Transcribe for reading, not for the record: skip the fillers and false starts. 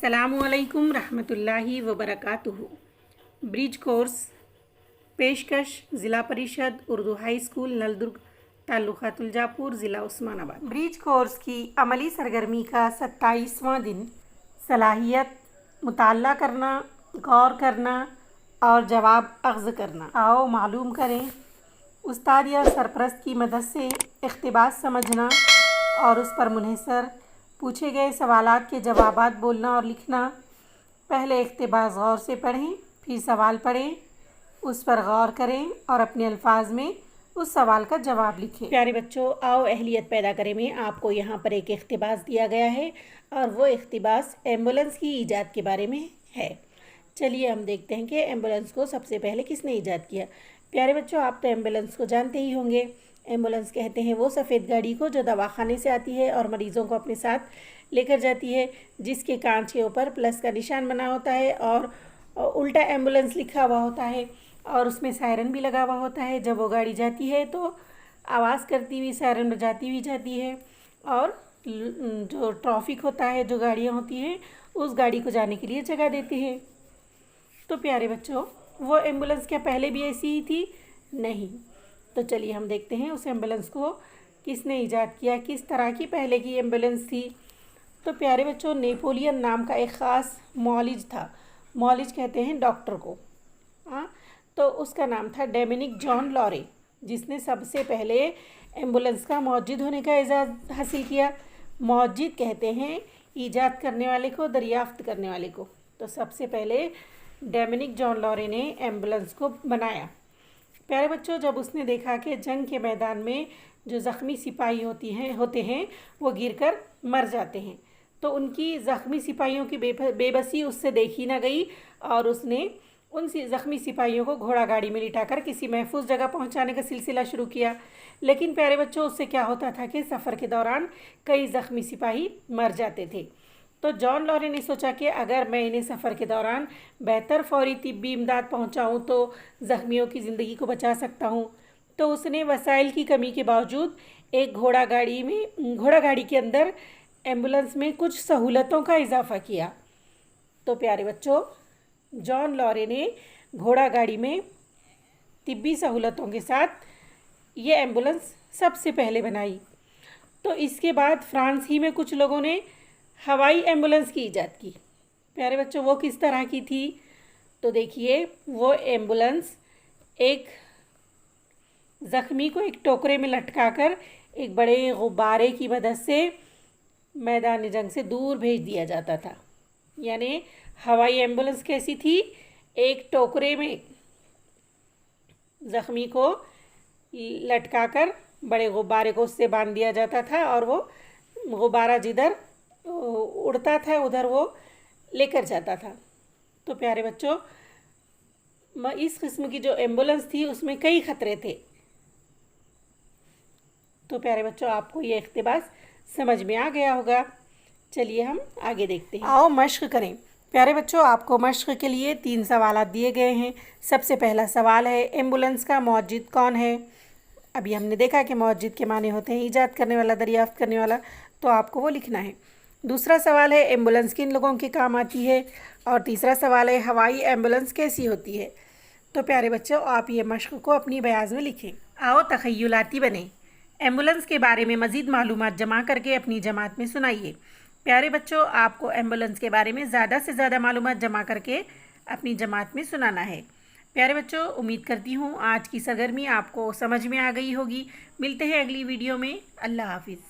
अस्सलामुअलैकुम रहमतुल्लाहि वबरकातुहू। Bridge course पेशकश ज़िला परिषद उर्दू हाई स्कूल नलदुर्ग ताल्लुक़ा तुलजापुर ज़िला उस्मानाबाद। ब्रिज कोर्स की अमली सरगर्मी का 27वां दिन सलाहियत, मुताला करना, गौर करना और जवाब अख्ज़ करना। आओ मालूम करें। उस्ताद या सरपरस्त की मदद से इख्तिबास समझना और उस पर मुनहसर पूछे गए सवालात के जवाबात बोलना और लिखना। पहले इख्तिबास गौर से पढ़ें, फिर सवाल पढ़ें, उस पर गौर करें और अपने अल्फाज में उस सवाल का जवाब लिखें। प्यारे बच्चों, आओ अहलियत पैदा करें में आपको यहाँ पर एक इख्तिबास दिया गया है और वो इख्तिबास एम्बुलेंस की ईजाद के बारे में है। चलिए हम देखते हैं कि एम्बुलेंस को सबसे पहले किसने ईजाद किया। प्यारे बच्चों, आप तो एम्बुलेंस को जानते ही होंगे। एम्बुलेंस कहते हैं वो सफ़ेद गाड़ी को जो दवाखाने से आती है और मरीज़ों को अपने साथ लेकर जाती है, जिसके कांच के ऊपर प्लस का निशान बना होता है और उल्टा एम्बुलेंस लिखा हुआ होता है और उसमें सायरन भी लगा हुआ होता है। जब वो गाड़ी जाती है तो आवाज़ करती हुई सायरन बजाती हुई जाती है और जो ट्रैफिक होता है, जो गाड़ियाँ होती हैं, उस गाड़ी को जाने के लिए जगह देती है। तो प्यारे बच्चों, वो एम्बुलेंस क्या पहले भी ऐसी ही थी? नहीं। तो चलिए हम देखते हैं उस एम्बुलेंस को किसने ईजाद किया, किस तरह की पहले की एम्बुलेंस थी। तो प्यारे बच्चों, नेपोलियन नाम का एक ख़ास मौलिज था। मौलिज कहते हैं डॉक्टर को। हाँ, तो उसका नाम था डोमिनिक जॉन लॉरे, जिसने सबसे पहले एम्बुलेंस का मौजिद होने का एजाज़ हासिल किया। मौजिद कहते हैं ईजाद करने वाले को, दरियाफ्त करने वाले को। तो सबसे पहले डोमिनिक जॉन लॉरे ने एम्बुलेंस को बनाया। प्यारे बच्चों, जब उसने देखा कि जंग के मैदान में जो ज़ख्मी सिपाही होते हैं वो गिरकर मर जाते हैं, तो उनकी ज़ख्मी सिपाहियों की बेबसी उससे देखी ना गई और उसने उन ज़ख्मी सिपाहियों को घोड़ा गाड़ी में लिटाकर किसी महफूज जगह पहुंचाने का सिलसिला शुरू किया। लेकिन प्यारे बच्चों, उससे क्या होता था कि सफ़र के दौरान कई ज़ख्मी सिपाही मर जाते थे। तो जॉन लॉरे ने सोचा कि अगर मैं इन्हें सफ़र के दौरान बेहतर फौरी तिब्बी इमदाद पहुंचाऊं तो ज़ख्मियों की ज़िंदगी को बचा सकता हूं। तो उसने वसाइल की कमी के बावजूद एक घोड़ा गाड़ी के अंदर एम्बुलेंस में कुछ सहूलतों का इजाफ़ा किया। तो प्यारे बच्चों, जॉन लॉरे ने घोड़ा गाड़ी में तिब्बी सहूलतों के साथ ये एम्बुलेंस सबसे पहले बनाई। तो इसके बाद फ्रांस ही में कुछ लोगों ने हवाई एम्बुलेंस की ईजाद की। प्यारे बच्चों, वो किस तरह की थी? तो देखिए, वो एम्बुलेंस एक ज़ख्मी को एक टोकरे में लटकाकर एक बड़े गुब्बारे की मदद से मैदान जंग से दूर भेज दिया जाता था। यानी हवाई एम्बुलेंस कैसी थी? एक टोकरे में ज़ख्मी को लटकाकर बड़े गुब्बारे को उससे बांध दिया जाता था और वो गुब्बारा जिधर उड़ता था उधर वो लेकर जाता था। तो प्यारे बच्चों, इस किस्म की जो एम्बुलेंस थी उसमें कई ख़तरे थे। तो प्यारे बच्चों, आपको ये इख्तिबास समझ में आ गया होगा। चलिए हम आगे देखते हैं। आओ मश्क करें। प्यारे बच्चों, आपको मश्क के लिए 3 सवाल दिए गए हैं। सबसे पहला सवाल है, एम्बुलेंस का मौजिद कौन है? अभी हमने देखा कि मौजिद के माने होते हैं ईजाद करने वाला, दरियाफ्त करने वाला, तो आपको वो लिखना है। दूसरा सवाल है, एम्बुलेंस किन लोगों के काम आती है? और तीसरा सवाल है, हवाई एम्बुलेंस कैसी होती है? तो प्यारे बच्चों, आप ये मश्क को अपनी बयाज़ में लिखें। आओ तख़य्युलाती बने। एम्बुलेंस के बारे में मज़ीद मालूमात जमा करके अपनी जमात में सुनाइए। प्यारे बच्चों, आपको एम्बुलेंस के बारे में ज़्यादा से ज़्यादा मालूमात जमा करके अपनी जमात में सुनाना है। प्यारे बच्चों, उम्मीद करती हूँ आज की सरगर्मी आपको समझ में आ गई होगी। मिलते हैं अगली वीडियो में। अल्लाह हाफिज़।